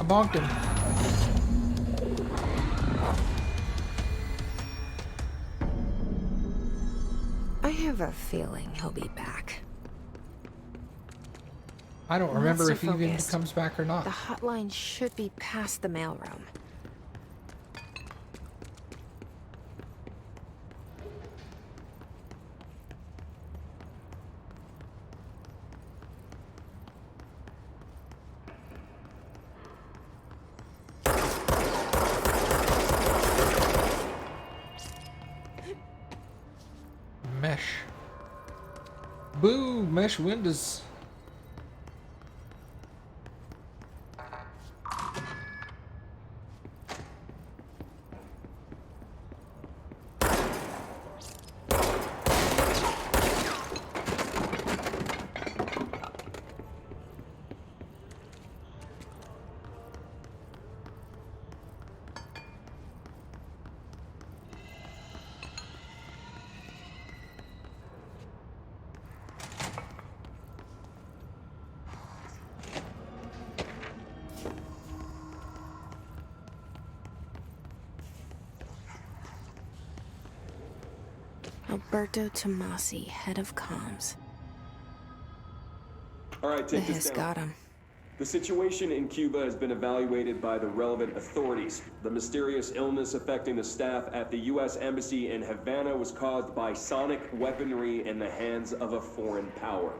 bonked him. I have a feeling he'll be back. I don't remember if Let's he even focus. comes back or not. The hotline should be past the mailroom. Mesh. Boo! Mesh windows. Alberto Tomasi, head of comms. All right, The take this hiss down. got him. The situation in Cuba has been evaluated by the relevant authorities. The mysterious illness affecting the staff at the U.S. Embassy in Havana was caused by sonic weaponry in the hands of a foreign power.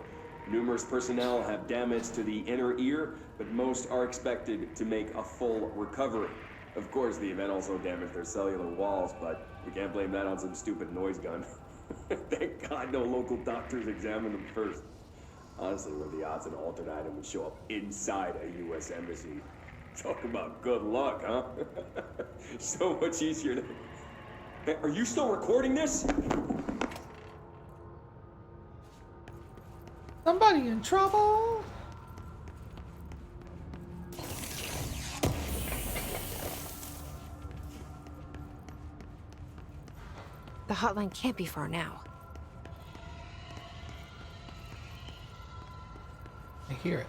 Numerous personnel have damage to the inner ear, but most are expected to make a full recovery. Of course, the event also damaged their cellular walls, but we can't blame that on some stupid noise gun. Thank God no local doctors examined them first. Honestly, what are the odds an altered item would show up inside a U.S. embassy? Talk about good luck, huh? So much easier to... Hey, are you still recording this? Somebody in trouble. The hotline can't be far now. I hear it.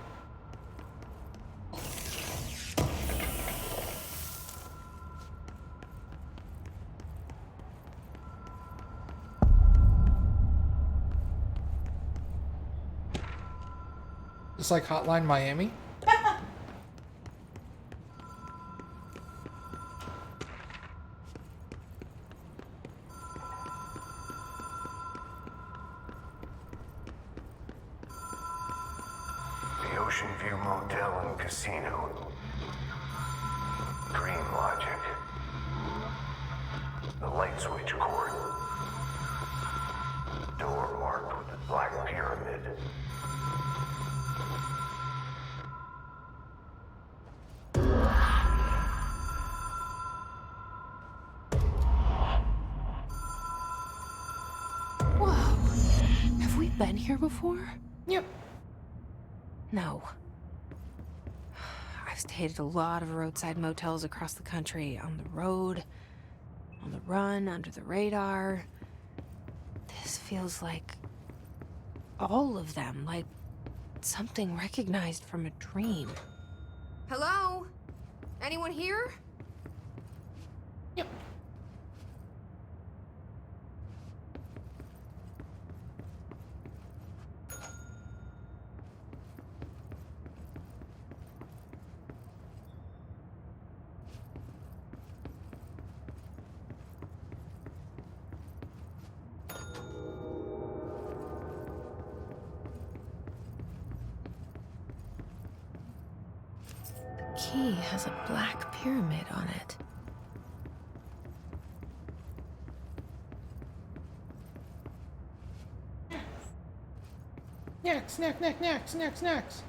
It's like Hotline Miami. The Ocean View Motel and Casino. Dream logic. The light switch cord. Door marked with the black pyramid. Whoa! Have we been here before? Yep. No. I've stayed at a lot of roadside motels across the country, on the road, on the run, under the radar. This feels like all of them, like something recognized from a dream. Hello? Anyone here? Yep. The key has a black pyramid on it. Snacks.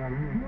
Come here.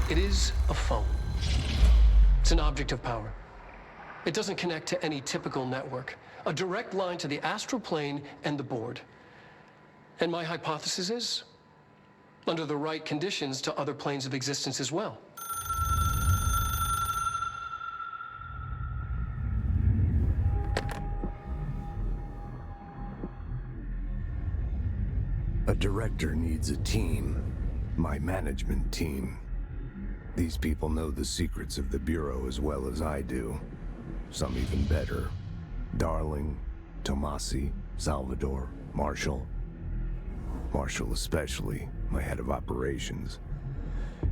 It is a phone. It's an object of power. It doesn't connect to any typical network. A direct line to the astral plane and the board. And my hypothesis is, under the right conditions, to other planes of existence as well. A director needs a team. My management team. These people know the secrets of the Bureau as well as I do. Some even better. Darling, Tomasi, Salvador, Marshall. Marshall especially, my head of operations.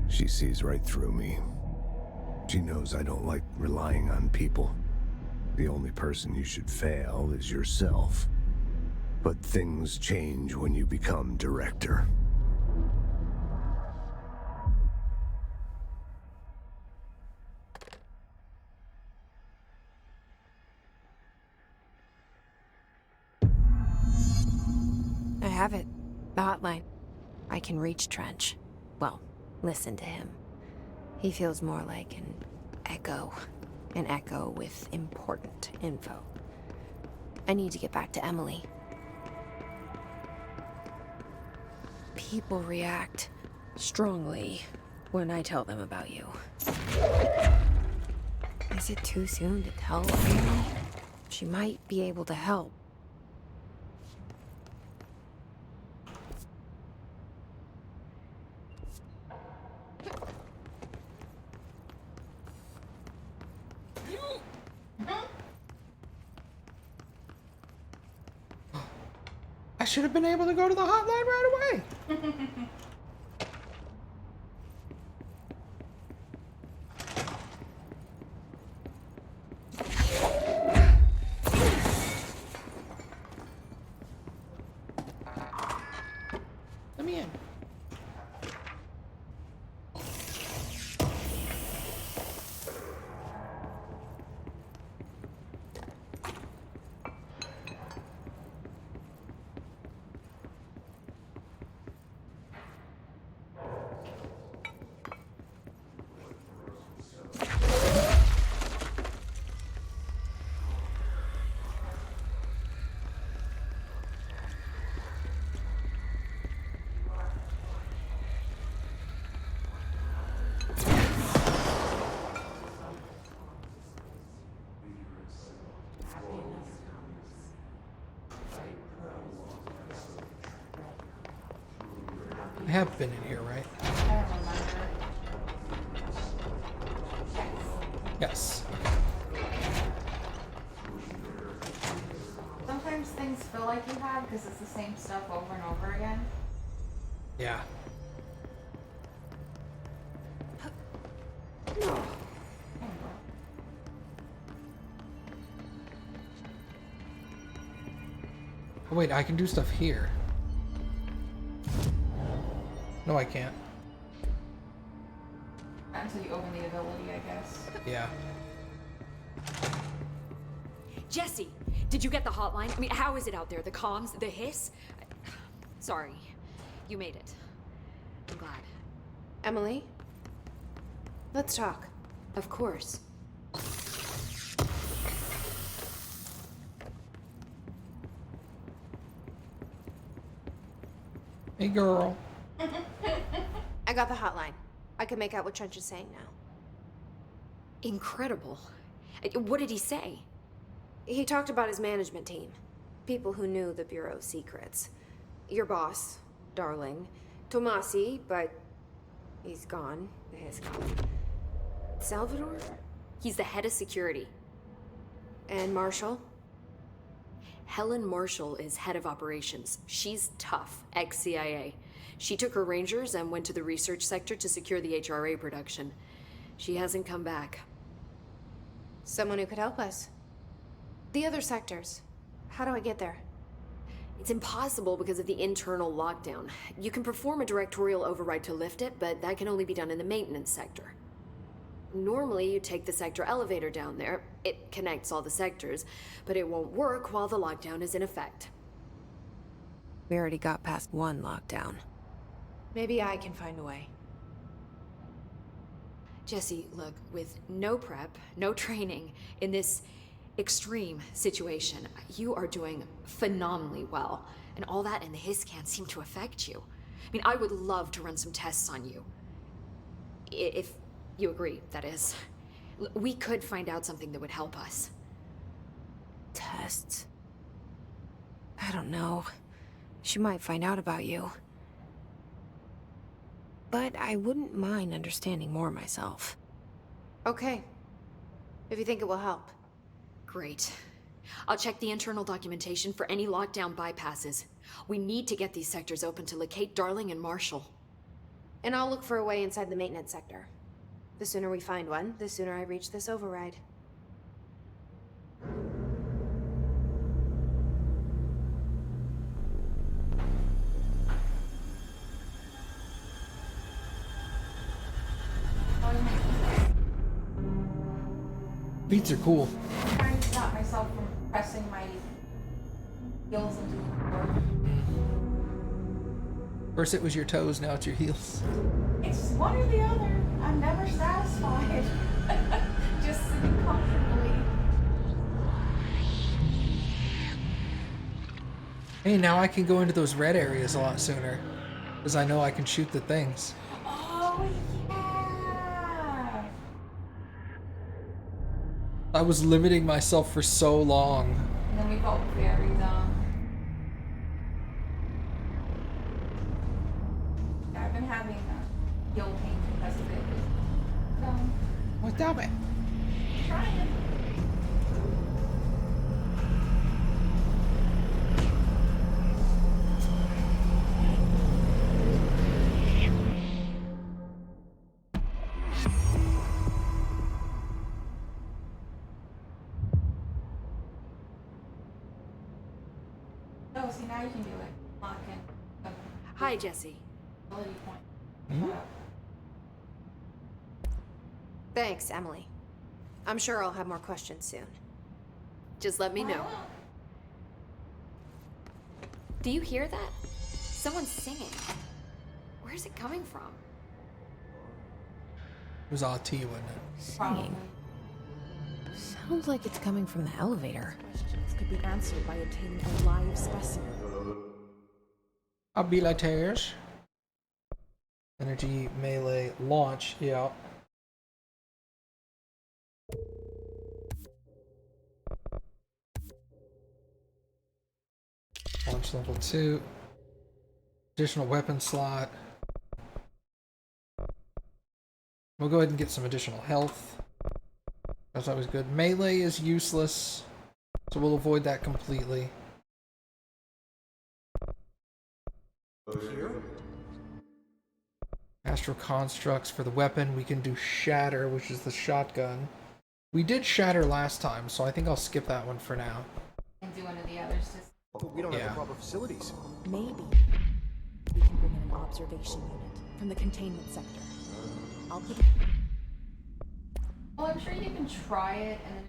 She sees right through me. She knows I don't like relying on people. The only person you should fail is yourself. But things change when you become director. I have it. The hotline. I can reach Trench. Well, listen to him. He feels more like an echo. An echo with important info. I need to get back to Emily. People react strongly when I tell them about you. Is it too soon to tell Emily? She might be able to help. I should have been able to go to the hotline right away. Let me in. I have been in here, right? Yes. Sometimes things feel like you have because it's the same stuff over and over again. Yeah. Oh, wait, I can do stuff here. No, I can't. Until you open the ability, I guess. Yeah. Jesse, did you get the hotline? I mean, how is it out there? The comms, the hiss? Sorry, you made it. I'm glad. Emily? Let's talk. Of course. Hey, girl. I got the hotline. I can make out what Trench is saying now. Incredible. What did he say? He talked about his management team. People who knew the Bureau's secrets. Your boss, Darling. Tomasi, but he's gone. He's gone. Salvador? He's the head of security. And Marshall? Helen Marshall is head of operations. She's tough, ex-CIA. She took her Rangers and went to the research sector to secure the HRA production. She hasn't come back. Someone who could help us. The other sectors. How do I get there? It's impossible because of the internal lockdown. You can perform a directorial override to lift it, but that can only be done in the maintenance sector. Normally, you take the sector elevator down there. It connects all the sectors, but it won't work while the lockdown is in effect. We already got past one lockdown. Maybe I can find a way. Jesse, look, with no prep, no training, in this extreme situation, you are doing phenomenally well. And all that and the hiss can't seem to affect you. I mean, I would love to run some tests on you. If you agree, that is. We could find out something that would help us. Tests? I don't know. She might find out about you. But I wouldn't mind understanding more myself. Okay. If you think it will help. Great. I'll check the internal documentation for any lockdown bypasses. We need to get these sectors open to locate Darling and Marshall. And I'll look for a way inside the maintenance sector. The sooner we find one, the sooner I reach this override. Beats are cool. I'm trying to stop myself from pressing my heels into the floor. First it was your toes, now it's your heels. It's one or the other. I'm never satisfied. Just sitting comfortably. Hey, now I can go into those red areas a lot sooner. Because I know I can shoot the things. Oh, yeah. I was limiting myself for so long. And then we felt very dumb. Yeah, I've been having heel pain because of it. Dumb. What damn it? Trying. Oh, see, now you can do it. Lock in. Hi, Jesse. Ability point. Thanks, Emily. I'm sure I'll have more questions soon. Just let me know. Do you hear that? Someone's singing. Where's it coming from? It was RT, wasn't it? Singing. Sounds like it's coming from the elevator. Questions could be answered by obtaining a live specimen. Abilities. Energy melee launch, yeah. Launch level 2. Additional weapon slot. We'll go ahead and get some additional health. That's always good. Melee is useless, so we'll avoid that completely. Here? Astral constructs for the weapon. We can do shatter, which is the shotgun. We did shatter last time, so I think I'll skip that one for now. And do one of the others. Just But we don't have the proper facilities. Maybe we can bring in an observation unit from the containment sector. I'll put well, I'm sure you can try it, and then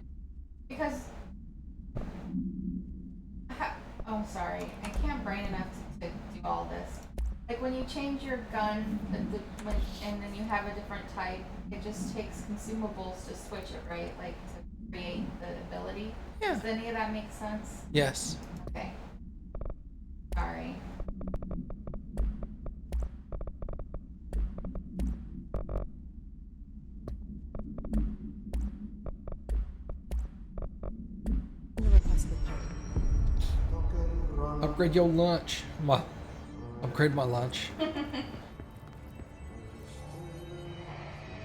because Oh, sorry. I can't brain enough to do all this. Like when you change your gun, and then you have a different type, it just takes consumables to switch it, right? Like to create the ability. Yeah. Does any of that make sense? Yes. Okay. Sorry. The requested part. Upgrade your lunch. Upgrade my lunch.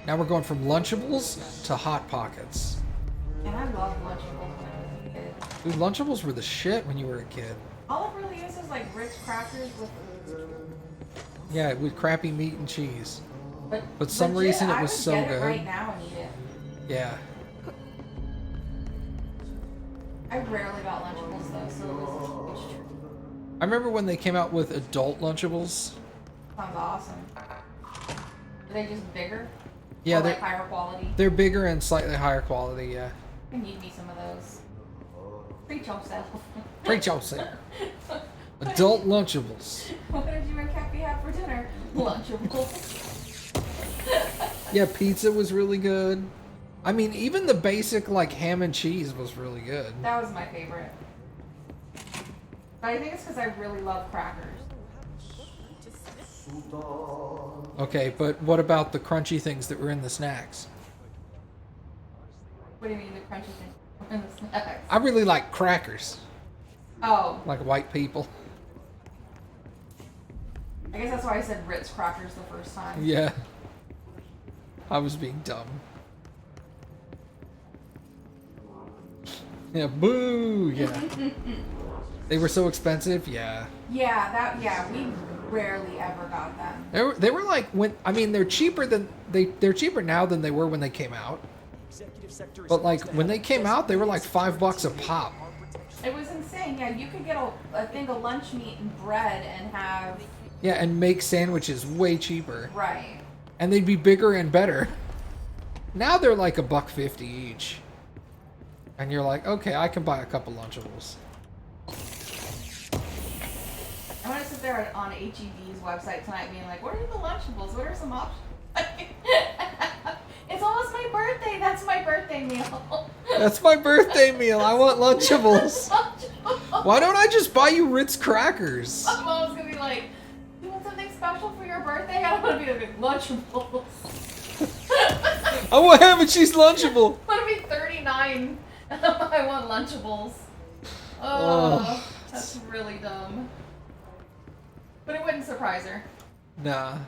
Now we're going from Lunchables to Hot Pockets. And I love Lunchables when I was a kid. Dude, Lunchables were the shit when you were a kid. All it really is like Ritz crackers with. Yeah, with crappy meat and cheese. But some legit, reason it I was would so get good. It right now and eat it. Yeah. I rarely got Lunchables though, so it was a huge treat. I remember when they came out with adult Lunchables. Sounds awesome. Are they just bigger? Yeah, or they're like higher quality. they're bigger and slightly higher quality. Yeah. I need me some of those. Treat yourself. Treat yourself. Adult Lunchables. What did you and Cappy have for dinner? Lunchables. Yeah, pizza was really good. I mean, even the basic like ham and cheese was really good. That was my favorite. But I think it's because I really love crackers. Okay, but what about the crunchy things that were in the snacks? What do you mean the crunchy thing in the snacks? I really like crackers, Oh, like white people. I guess that's why I said Ritz crackers the first time. Yeah. I was being dumb. Yeah, boo! Yeah. They were so expensive, yeah. Yeah, we rarely ever got them. They were like they're cheaper than they're cheaper now than they were when they came out. But like when they came out, they were like $5 a pop. It was insane. Yeah, you could get a thing of lunch meat and bread and have Yeah, and make sandwiches way cheaper. right. And they'd be bigger and better. Now they're like $1.50 each. And you're like, okay, I can buy a couple Lunchables. I want to sit there on HEB's website tonight being like, what are the Lunchables? What are some options? It's almost my birthday. That's my birthday meal. That's my birthday meal. I want Lunchables. Why don't I just buy you Ritz crackers? My mom's going to be like, you want something special for your birthday? I don't want to be like, Lunchables. I want ham and cheese Lunchable. I'm going to be 39. I want Lunchables. Oh, that's really dumb. But it wouldn't surprise her. Nah.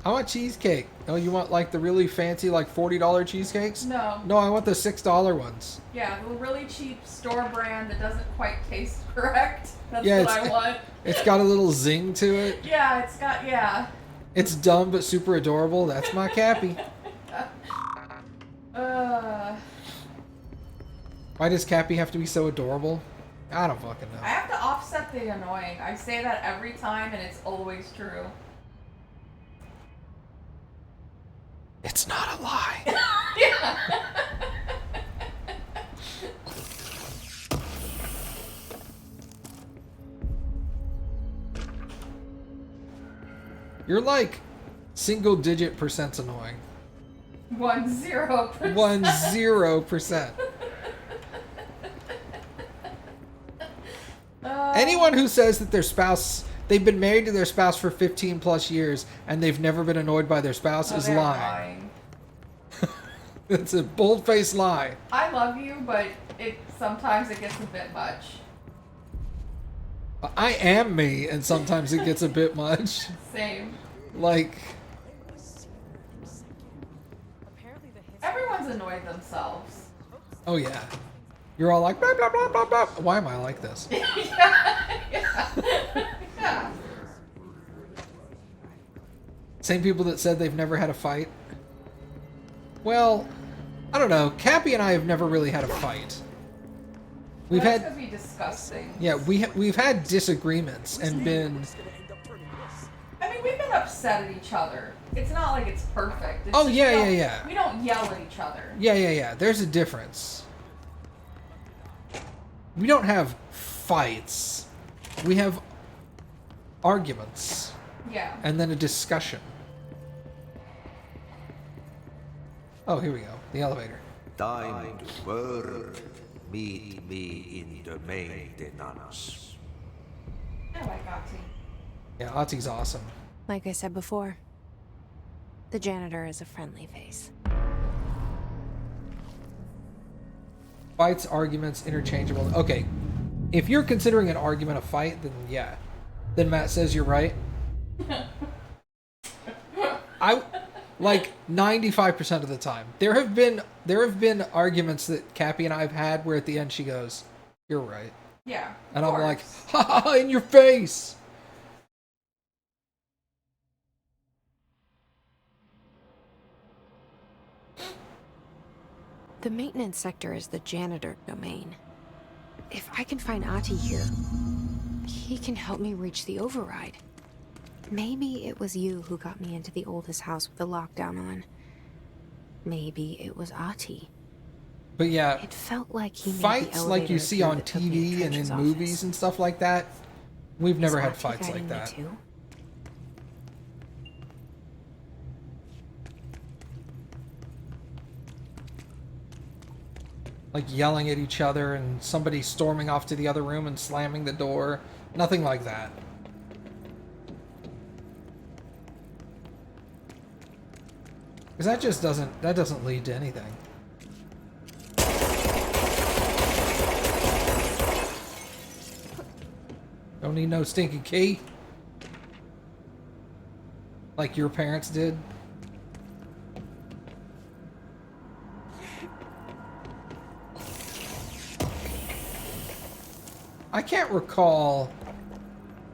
I want cheesecake. Oh, you want like the really fancy like $40 cheesecakes? No. No, I want the $6 ones. Yeah, the really cheap store brand that doesn't quite taste correct. That's Yeah, what I want. It's got a little zing to it. Yeah, it's got, yeah. It's dumb but super adorable. That's my Cappy. Why does Cappy have to be so adorable? I don't fucking know. I have to offset the annoying. I say that every time and it's always true. It's not a lie. Yeah. You're like single-digit percent annoying. 10%. 10%. Anyone who says that their spouse, they've been married to their spouse for 15 plus years and they've never been annoyed by their spouse is they're lying. It's a bold-faced lie. I love you, but sometimes it gets a bit much. I am me, and sometimes it gets a bit much. Same. Like, Everyone's annoyed themselves. oh yeah. You're all like, blah, blah, blah, blah, blah. Why am I like this? Yeah. Same people that said they've never had a fight. Well, I don't know. Cappy and I have never really had a fight. We've That's had, gonna be disgusting. yeah, we've had disagreements and been. I mean, we've been upset at each other. It's not like it's perfect. It's Oh, just yeah, we don't- yeah. We don't yell at each other. Yeah. There's a difference. We don't have fights. We have arguments. Yeah. And then a discussion. Oh, here we go. The elevator. Time to work. Meet me in the maintenance. I like Ati. Yeah, Ati's awesome. Like I said before, the janitor is a friendly face. Fights, arguments, interchangeable. Okay, if you're considering an argument a fight, then yeah. Then Matt says you're right. I like 95% of the time. There have been arguments that Cappy and I've had where at the end she goes, "You're right." Yeah. And I'm like, "Ha ha ha, in your face." The maintenance sector is the janitor domain. If I can find Ati here, he can help me reach the override. Maybe it was you who got me into the oldest house with the lockdown on. Maybe it was Ati. But yeah, It felt like he made the fights like you elevator see through on that took me to TV and in Trench's movies office. and stuff like that, we've never Is had Ati fights guiding like me that. too? Like yelling at each other and somebody storming off to the other room and slamming the door. Nothing like that. Because that just doesn't lead to anything. Don't need no stinking key. Like your parents did. I can't recall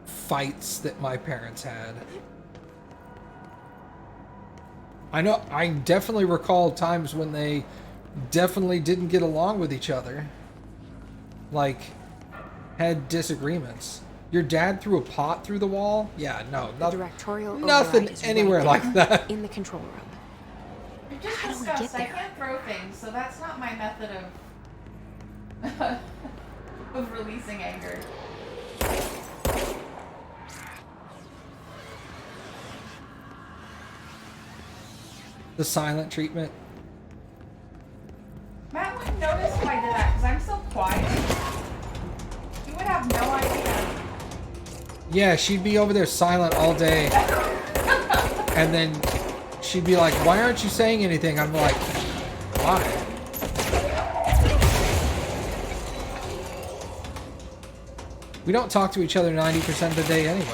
fights that my parents had. I definitely recall times when they definitely didn't get along with each other. Like, had disagreements. Your dad threw a pot through the wall? Yeah, no, The directorial nothing override is anywhere right like there, that. in the control room. We just How do we discussed get I there? can't throw things, so that's not my method of of releasing anger. The silent treatment. Matt wouldn't notice if I did that because I'm so quiet. He would have no idea. Yeah, she'd be over there silent all day. And then she'd be like, "Why aren't you saying anything?" I'm like, "Why?" We don't talk to each other 90% of the day anyway.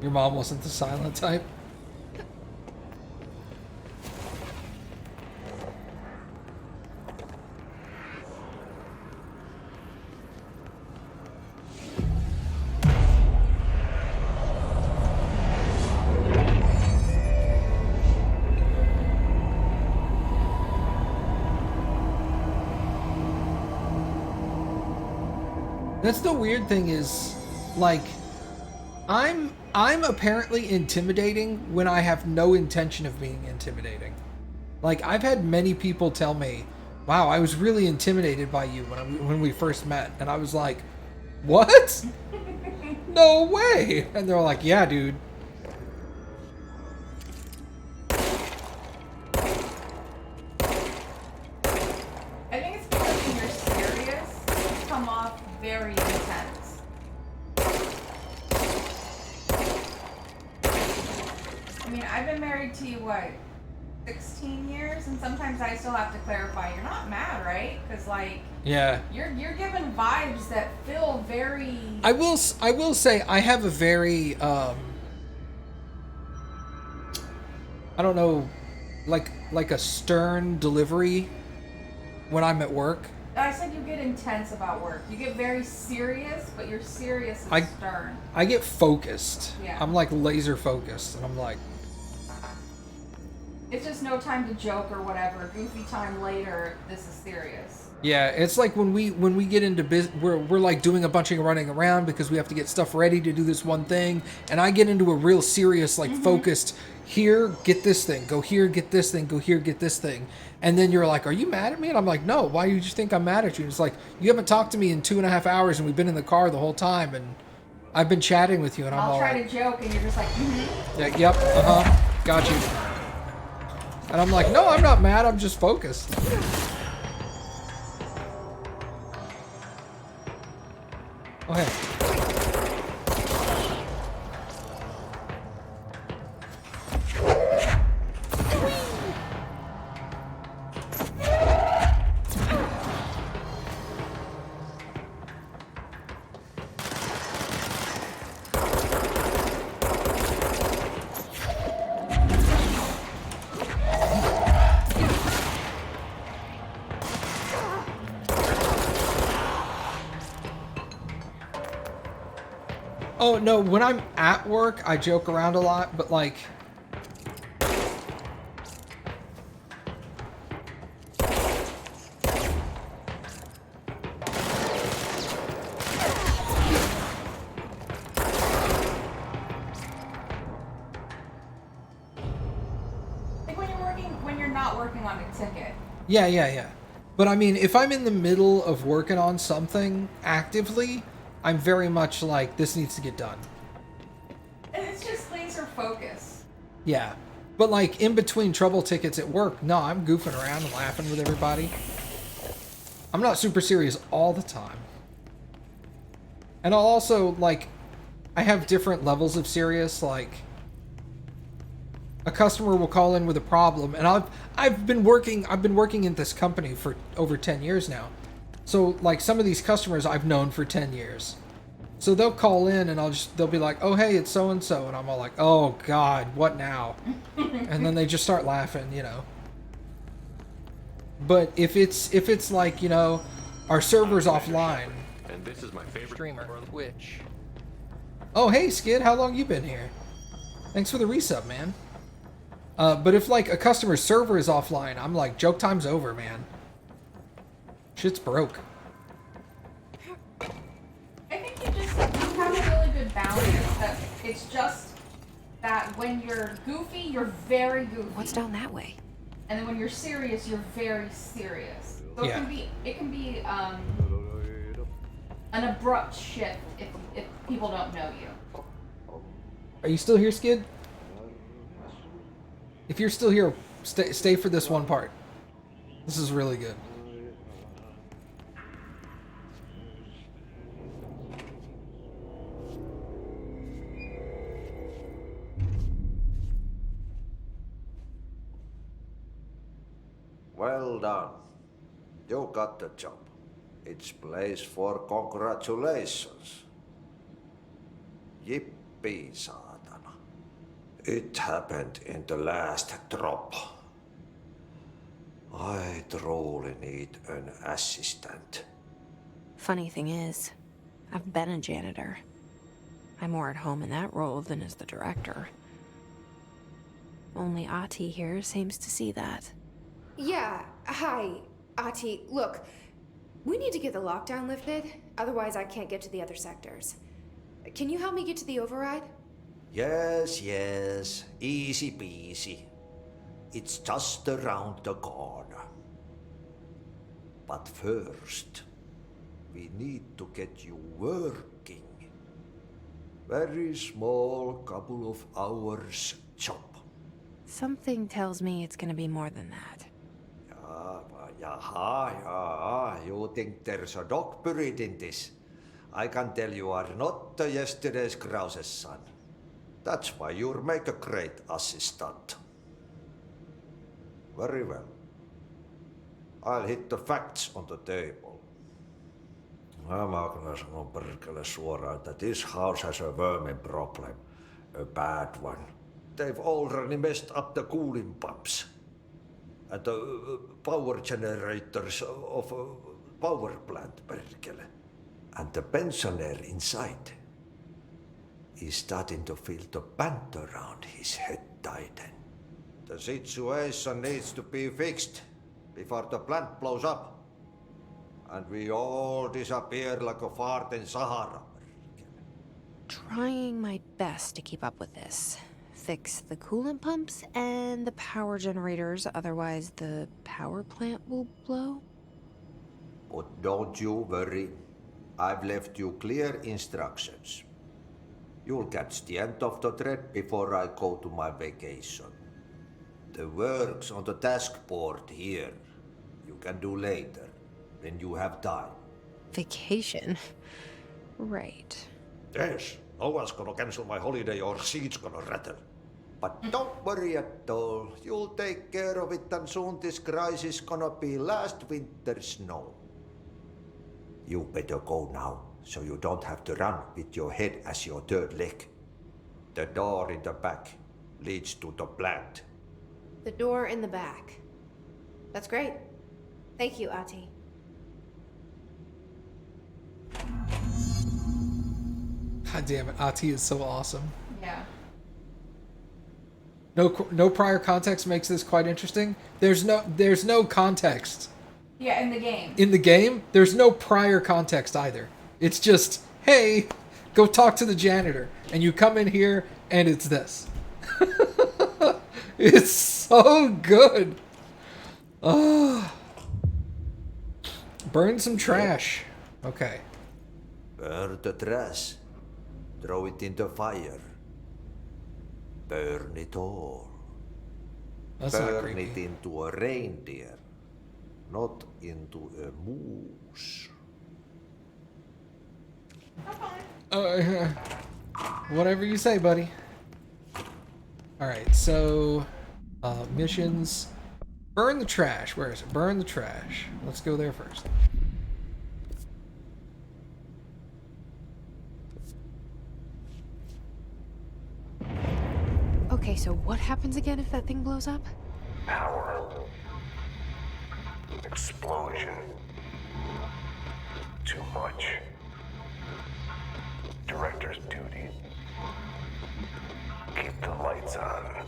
Your mom wasn't the silent type? That's the weird thing is, like, I'm apparently intimidating when I have no intention of being intimidating. Like, I've had many people tell me, "Wow, I was really intimidated by you when we first met," and I was like, "What? No way!" And they're like, "Yeah, dude." I think it's because when you're serious, you come off very intense. I mean, I've been married to you, what, 16 years? And sometimes I still have to clarify, you're not mad, right? Because, like, Yeah. you're giving vibes that feel very... I will say I have a very I don't know, like a stern delivery when I'm at work. I said you get intense about work. You get very serious, but you're serious and stern. I get focused. Yeah. I'm like laser focused, and I'm like, It's just no time to joke or whatever. Goofy time later. This is serious. Yeah, it's like when we get into we're like doing a bunch of running around because we have to get stuff ready to do this one thing, and I get into a real serious like focused. Here, get this thing. Go here, get this thing. Go here, get this thing. And then you're like, "Are you mad at me?" And I'm like, "No. Why do you think I'm mad at you?" And it's like, you haven't talked to me in 2.5 hours, and we've been in the car the whole time, and I've been chatting with you, and I'm I'll all try like, to joke, and you're just like, yeah, yep, got you. And I'm like, no, I'm not mad. I'm just focused. Okay. Oh, no, when I'm at work, I joke around a lot, but like... like when you're not working on a ticket. Yeah. But I mean, if I'm in the middle of working on something actively, I'm very much like, this needs to get done. And it's just laser focus. Yeah. But like, in between trouble tickets at work, no, I'm goofing around and laughing with everybody. I'm not super serious all the time. And I'll also, like, I have different levels of serious, like... A customer will call in with a problem, and I've been working in this company for over 10 years now. So like some of these customers I've known for 10 years. So they'll call in and they'll be like, "Oh hey, it's so and so," and I'm all like, "Oh God, what now?" And then they just start laughing, you know. But if it's like, you know, our server's offline. And this is my favorite Streamer. Twitch. Oh hey Skid, how long you been here? Thanks for the resub, man. But if like a customer's server is offline, I'm like, joke time's over, man. Shit's broke. I think you have a really good balance. That it's just that when you're goofy, you're very goofy. What's down that way? And then when you're serious, you're very serious. So Yeah. it can be an abrupt shift if people don't know you. Are you still here, Skid? If you're still here, stay for this one part. This is really good. Well done. You got the job. It's place for congratulations. Yippee, saatana. It happened in the last drop. I truly need an assistant. Funny thing is, I've been a janitor. I'm more at home in that role than as the director. Only Ati here seems to see that. Yeah, hi, Ati. Look, we need to get the lockdown lifted, otherwise I can't get to the other sectors. Can you help me get to the override? Yes, easy peasy. It's just around the corner. But first, we need to get you working. Very small, couple of hours job. Something tells me it's gonna be more than that. Yeah, you think there's a dog buried in this? I can tell you are not yesterday's Krause's son. That's why you'll make a great assistant. Very well. I'll hit the facts on the table. Mä kyllä sanon perkele suoraan, that this house has a vermin problem. A bad one. They've already messed up the cooling pumps. And the power generators of a power plant, perkele. And the pensioner inside is starting to feel the band around his head tighten. The situation needs to be fixed before the plant blows up. And we all disappear like a fart in Sahara. Trying my best to keep up with this. Fix the coolant pumps and the power generators, otherwise the power plant will blow. But don't you worry. I've left you clear instructions. You'll catch the end of the thread before I go to my vacation. The work's on the task board here. You can do later, when you have time. Vacation? Right. Yes, no one's gonna cancel my holiday or seat's gonna rattle. But don't worry at all. You'll take care of it and soon this crisis gonna be last winter's snow. You better go now, so you don't have to run with your head as your third leg. The door in the back leads to the plant. The door in the back. That's great. Thank you, Ati. God damn it, Ati is so awesome. Yeah. No prior context makes this quite interesting. There's no context. Yeah, in the game. In the game, there's no prior context either. It's just, hey, go talk to the janitor. And you come in here and it's this. It's so good. Oh. Burn some trash. Okay. Burn the trash. Throw it in the fire. Burn it all. That's not Burn creepy. it into a reindeer, not into a moose. Whatever you say, buddy. Alright, so missions. Burn the trash. Where is it? Burn the trash. Let's go there first. Okay, so what happens again if that thing blows up? Power. Explosion. Too much. Director's duty. Keep the lights on.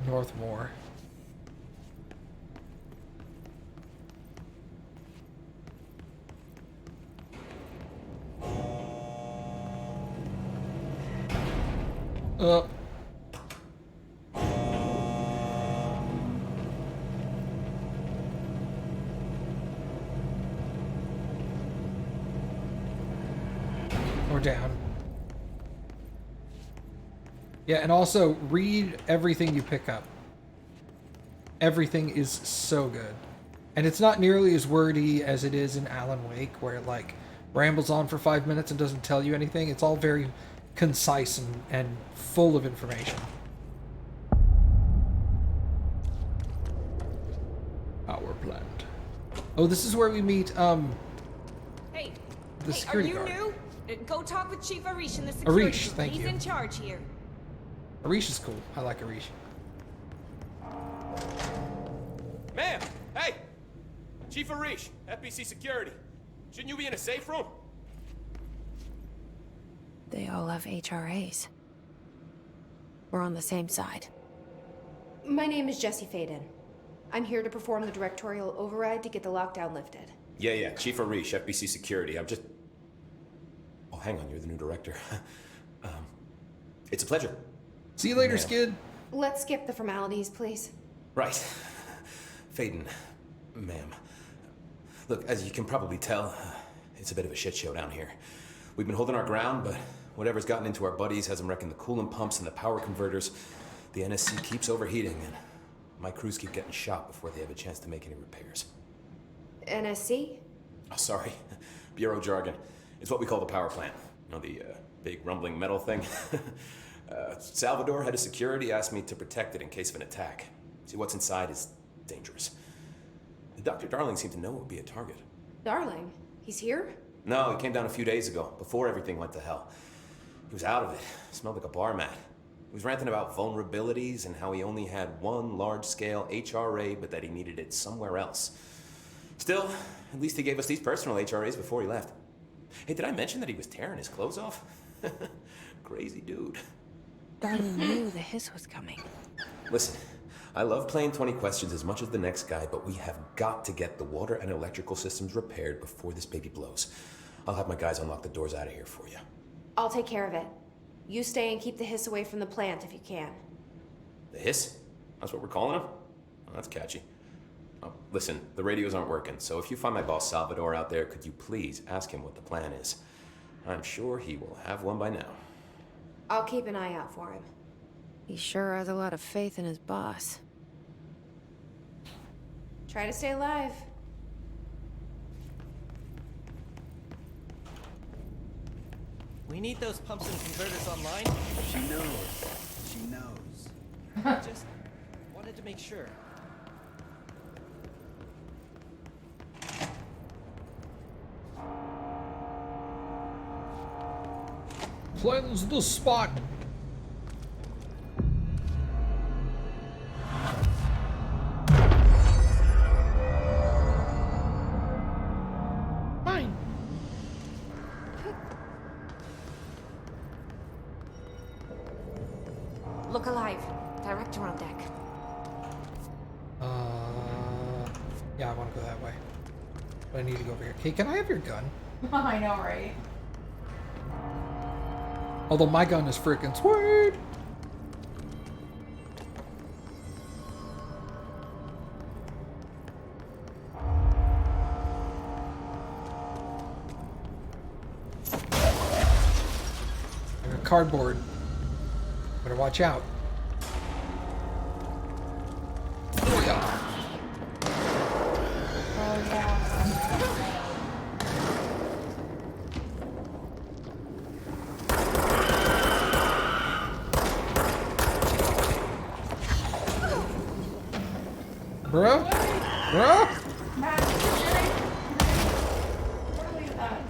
Northmore. Or down. Yeah, and also read everything you pick up. Everything is so good. And it's not nearly as wordy as it is in Alan Wake, where it like rambles on for 5 minutes and doesn't tell you anything. It's all very concise and full of information. Power plant. Oh, this is where we meet Hey, the are security you guard. new? Go talk with Chief Arish in the security Arish, room. thank He's you. in charge here. Arish is cool. I like Arish. Ma'am! Hey! Chief Arish, FBC Security. Shouldn't you be in a safe room? They all have HRAs. We're on the same side. My name is Jesse Faden. I'm here to perform the directorial override to get the lockdown lifted. Yeah, Chief Arish, FBC Security. I'm just... Oh, hang on, you're the new director. It's a pleasure. See you later, Ma'am. Skid. Let's skip the formalities, please. Right. Faden, ma'am. Look, as you can probably tell, it's a bit of a shit show down here. We've been holding our ground, but whatever's gotten into our buddies has them wrecking the coolant pumps and the power converters. The NSC keeps overheating, and my crews keep getting shot before they have a chance to make any repairs. NSC? Oh, sorry. Bureau jargon. It's what we call the power plant. You know, the big rumbling metal thing? Salvador, head of security, asked me to protect it in case of an attack. See, what's inside is dangerous. Dr. Darling seemed to know it would be a target. Darling? He's here? No, he came down a few days ago, before everything went to hell. He was out of it. Smelled like a bar mat. He was ranting about vulnerabilities and how he only had one large-scale HRA, but that he needed it somewhere else. Still, at least he gave us these personal HRAs before he left. Hey, did I mention that he was tearing his clothes off? Crazy dude. Darling knew the hiss was coming. Listen, I love playing 20 questions as much as the next guy, but we have got to get the water and electrical systems repaired before this baby blows. I'll have my guys unlock the doors out of here for you. I'll take care of it. You stay and keep the hiss away from the plant if you can. The hiss? That's what we're calling him? Oh, that's catchy. Oh, listen, the radios aren't working, so if you find my boss Salvador out there, could you please ask him what the plan is? I'm sure he will have one by now. I'll keep an eye out for him. He sure has a lot of faith in his boss. Try to stay alive. We need those pumps and converters online. She knows. She knows. Just wanted to make sure. Cleanse the spot. Fine. Look alive. Director on deck. Yeah, I want to go that way. But I need to go over here. Okay, can I have your gun? I know, right? Although my gun is freaking sweet. I got cardboard. Better watch out. Oh yeah. Oh yeah. Bro? Bro? Matt, what is that?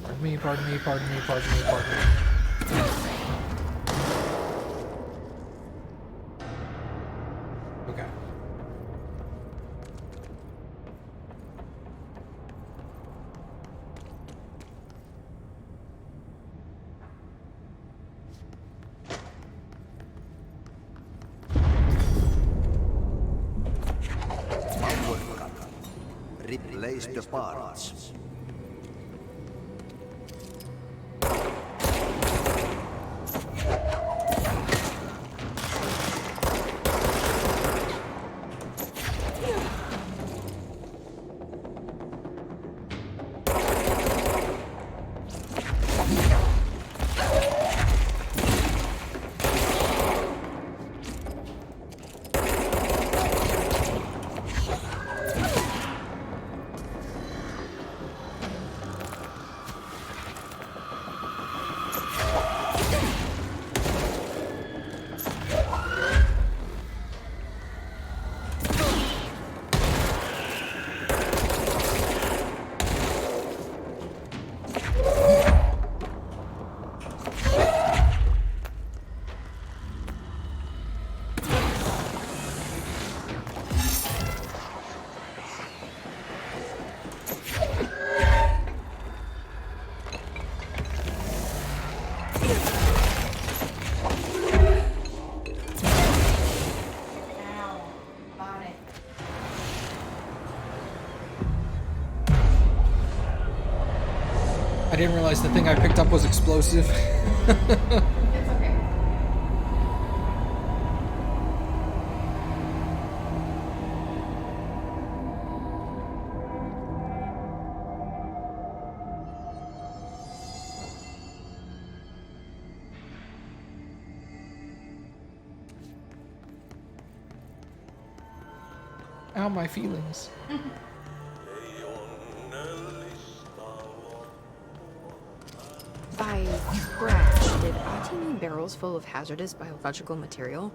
Pardon me, pardon me, pardon me, pardon me, pardon me. Okay. Replace the parts. I didn't realize the thing I picked up was explosive. It's okay. Ow, my feelings. By crash, did Ati mean barrels full of hazardous biological material?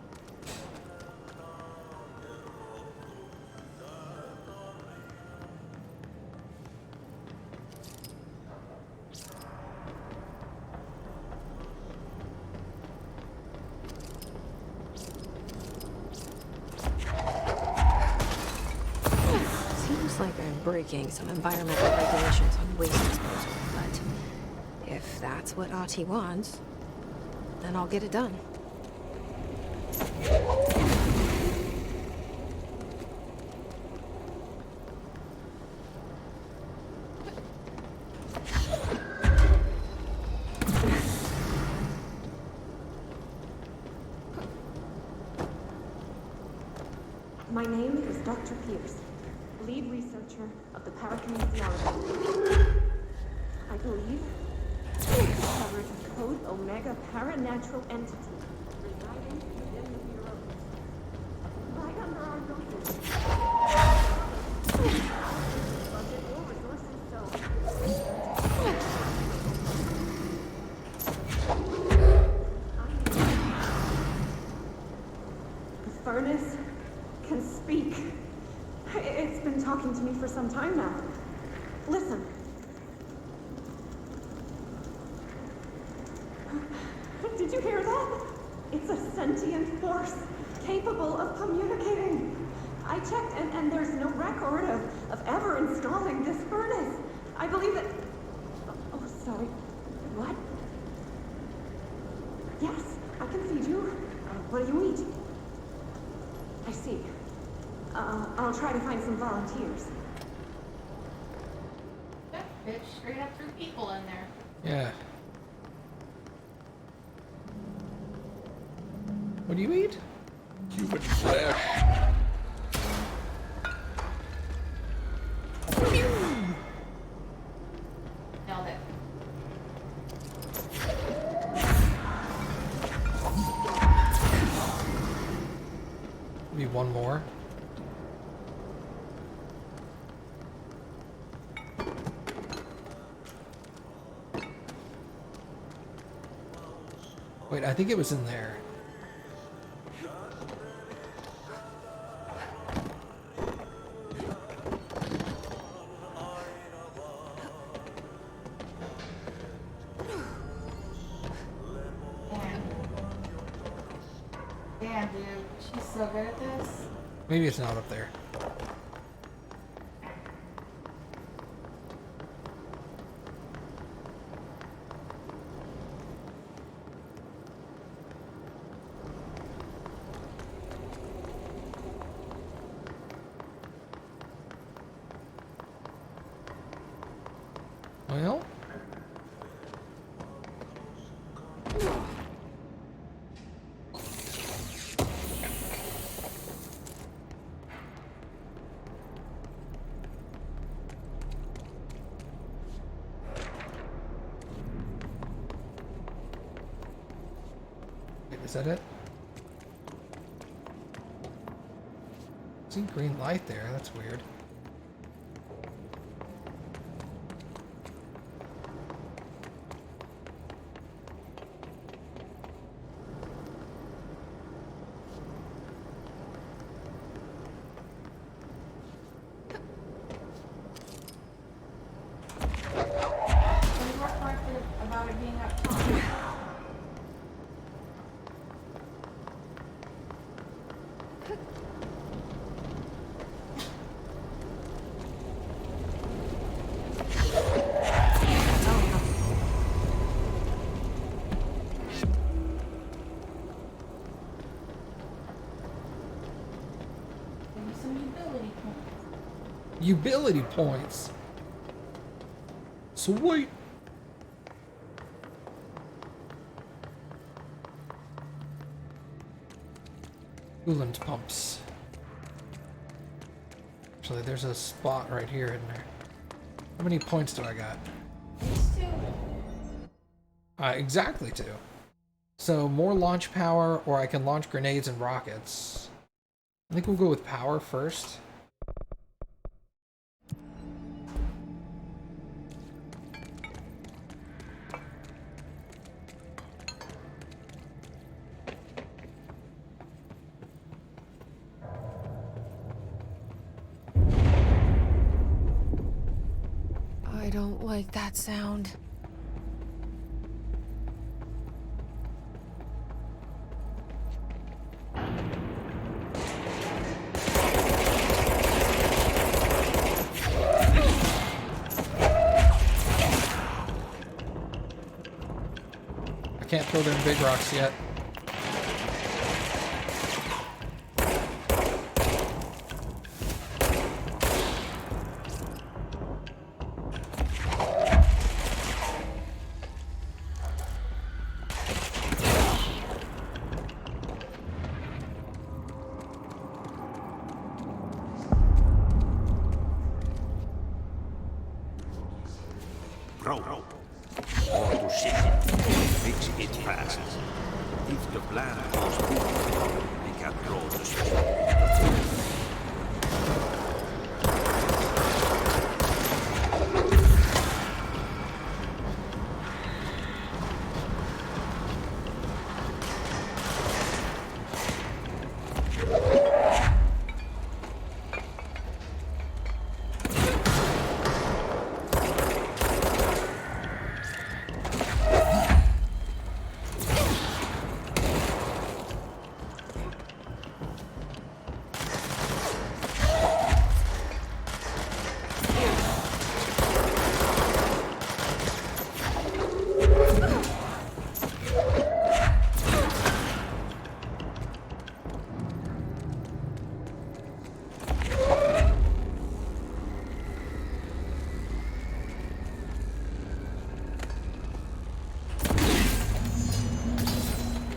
like I'm breaking some environmental regulations on waste disposal, but if that's what Ahti wants, then I'll get it done. My name is Dr. Pierce, lead researcher of the parakinesiology. I believe discovered a code Omega paranatural entity residing within the Bureau. Right under our noses. Budget or resources the furnace can speak. It's been talking to me for some time now. Listen. Did you hear that? It's a sentient force capable of communicating. I checked and there's no record of ever installing this furnace. I believe that... Oh, sorry. What? Yes, I can feed you. What do you eat? I see. I'll try to find some volunteers. That bitch straight up threw people in there. Yeah. What do you eat? Human flesh. Nailed it. Maybe one more. Wait, I think it was in there. Damn, dude. She's so good at this. Maybe it's not up there. Well, is that it? See green light there, that's weird. And you were corrected about it being up top. Give me some utility points. Utility points. Sweet. Coolant pumps. Actually, there's a spot right here in there. How many points do I got? These two. Exactly 2. So more launch power, or I can launch grenades and rockets. I think we'll go with power first. I don't like that sound. can't throw them big rocks yet. Bro, all to shit. Fix it fast. If the plan goes wrong, we can throw the sword.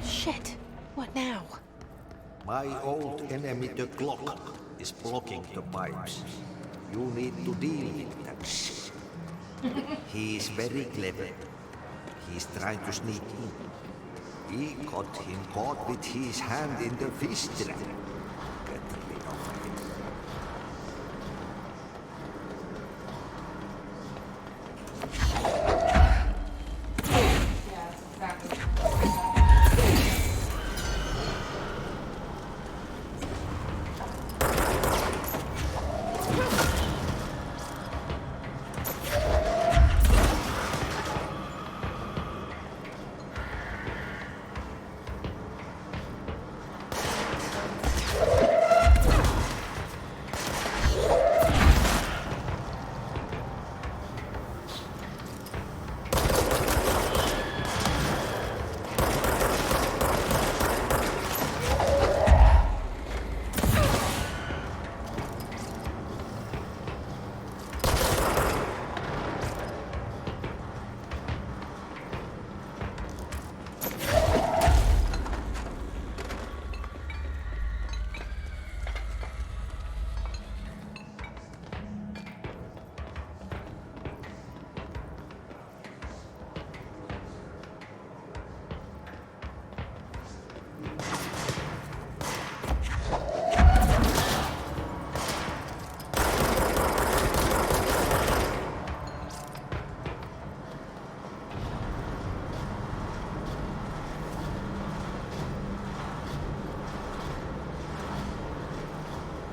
Shit. What now? My old enemy, the clock, is blocking the pipes. You need to deal with that shit. He is very clever. He's trying to sneak in. We got him caught with his hand in the fish trap. Get rid of him. Yeah, that's exactly.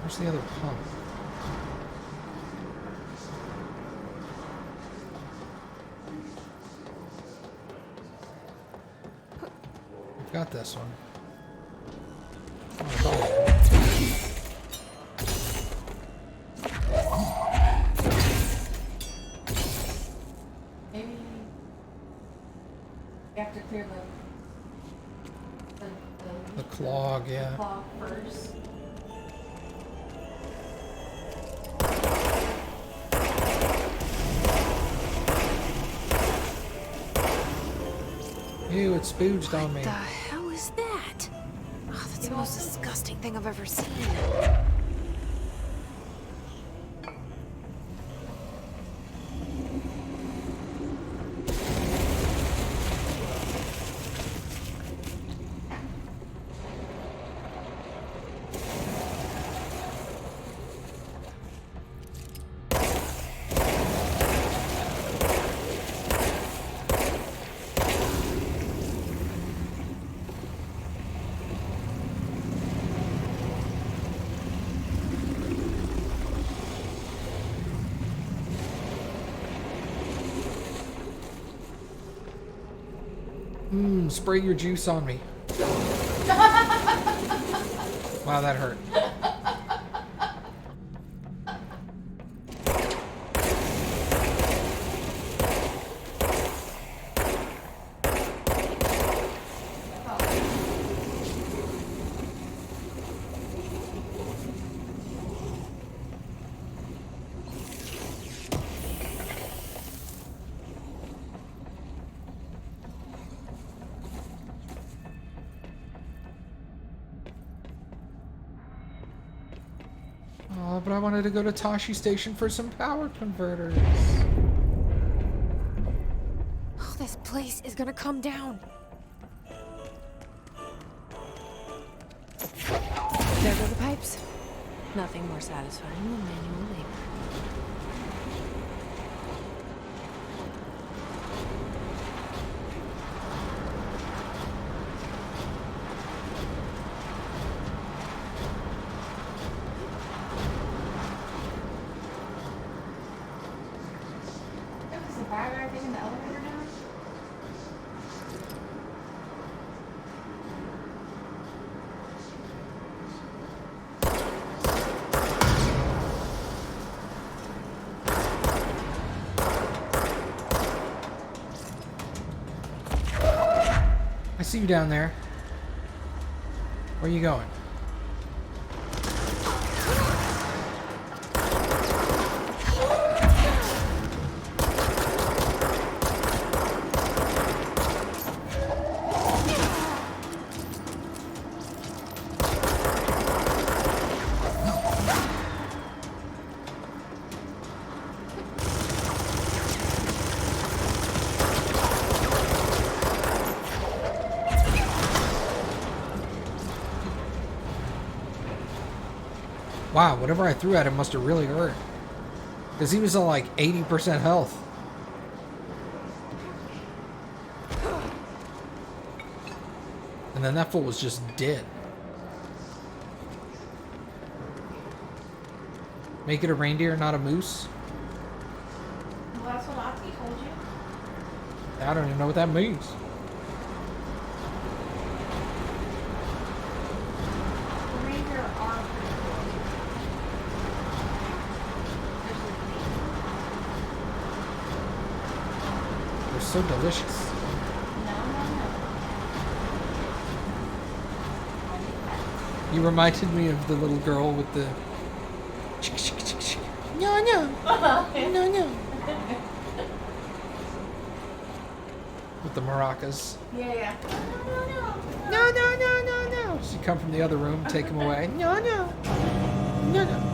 Where's the other pump? I've got this one. Oh, I thought I had it. Maybe you have to clear The clog, yeah. the clog first. Ew, it spooged on me. What the hell is that? Oh, that's the most disgusting thing I've ever seen. Spray your juice on me. Wow, that hurt. but I wanted to go to Tashi Station for some power converters. Oh, this place is gonna come down. There go the pipes. Nothing more satisfying than manual labor. Is the bag guy taking the elevator now? I see you down there. Where are you going? Wow, whatever I threw at him must have really hurt. Because he was on like 80% health. And then that fool was just dead. Make it a reindeer, not a moose? Well, that's what Ati told you. I don't even know what that means. The reindeer are pretty cool. They're so delicious. You reminded me of the little girl with the... No, no. No, no. With the maracas. Yeah. No, no, no, no, no. She come from the other room, take him away. No, no. No, no.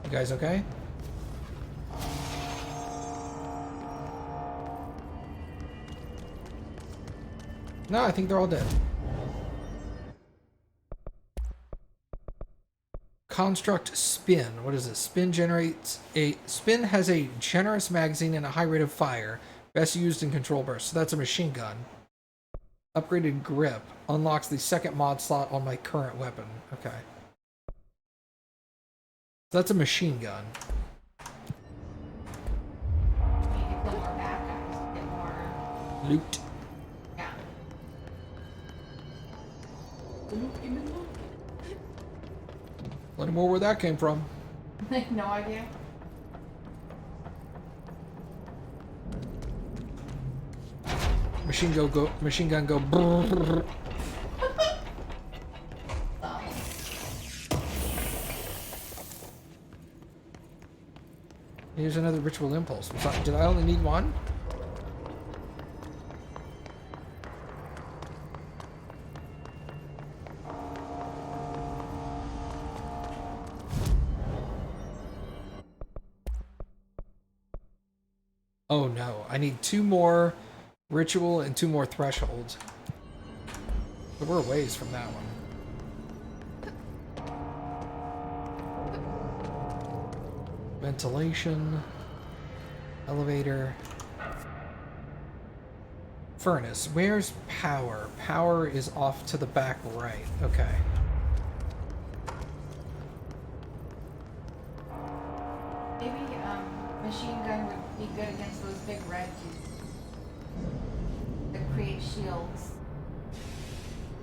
You guys okay? No, I think they're all dead. Construct spin. What is it? Spin has a generous magazine and a high rate of fire. Best used in control bursts. So that's a machine gun. Upgraded grip. Unlocks the second mod slot on my current weapon. Okay. So that's a machine gun. You need to kill more bad guys to get more Loot. Yeah. Plenty more where that came from. No idea. Machine gun go. Brrr. Here's another ritual impulse. Did I only need one? Oh no, I need 2 more ritual and 2 more thresholds. But we're a ways from that one. Ventilation, elevator, furnace. Where's power? Power is off to the back right. Okay. Maybe machine gun would be good against those big red dudes that create shields.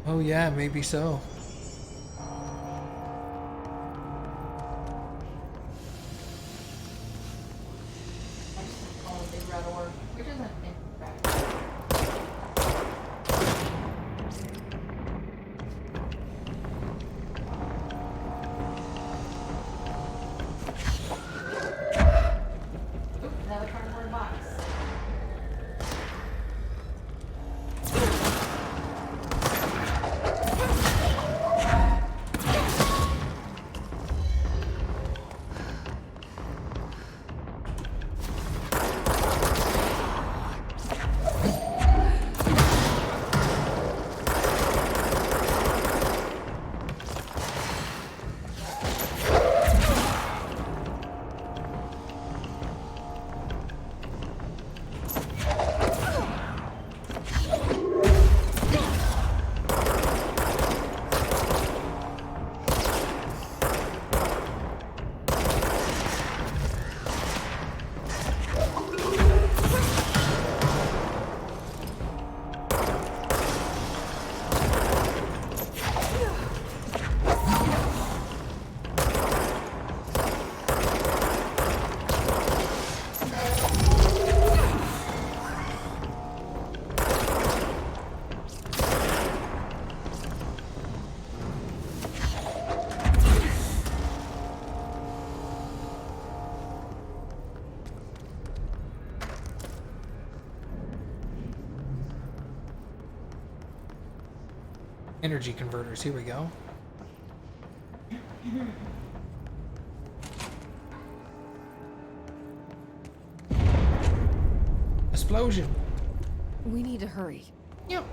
Oh yeah, maybe so. I just call it big red orb, which isn't bad. Oop, another cardboard box. Energy converters, here we go. Explosion. We need to hurry. Yep.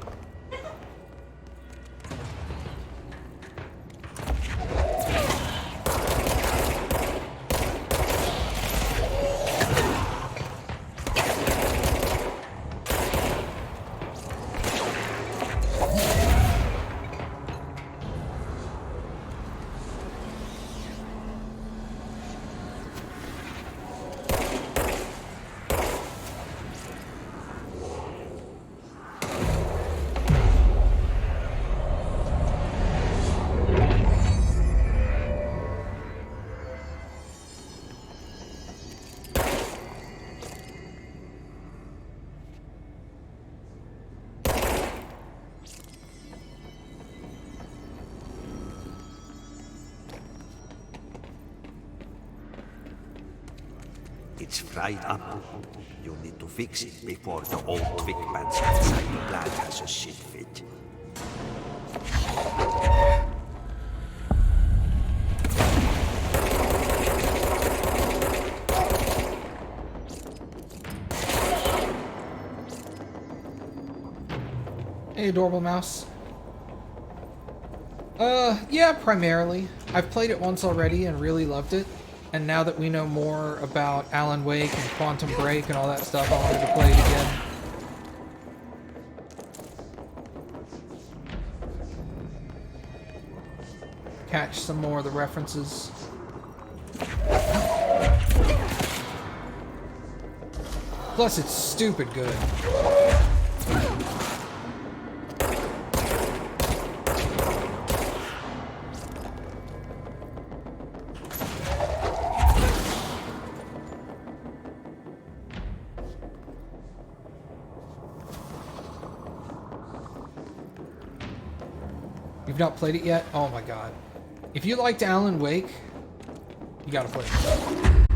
It's fried up. You need to fix it before the old Twig pants inside the plant has a shit fit. Hey, adorable mouse. Yeah, primarily. I've played it once already and really loved it. And now that we know more about Alan Wake and Quantum Break and all that stuff, I wanted to play it again. Catch some more of the references. Plus, it's stupid good. You've not played it yet? Oh my god. If you liked Alan Wake, you gotta play it.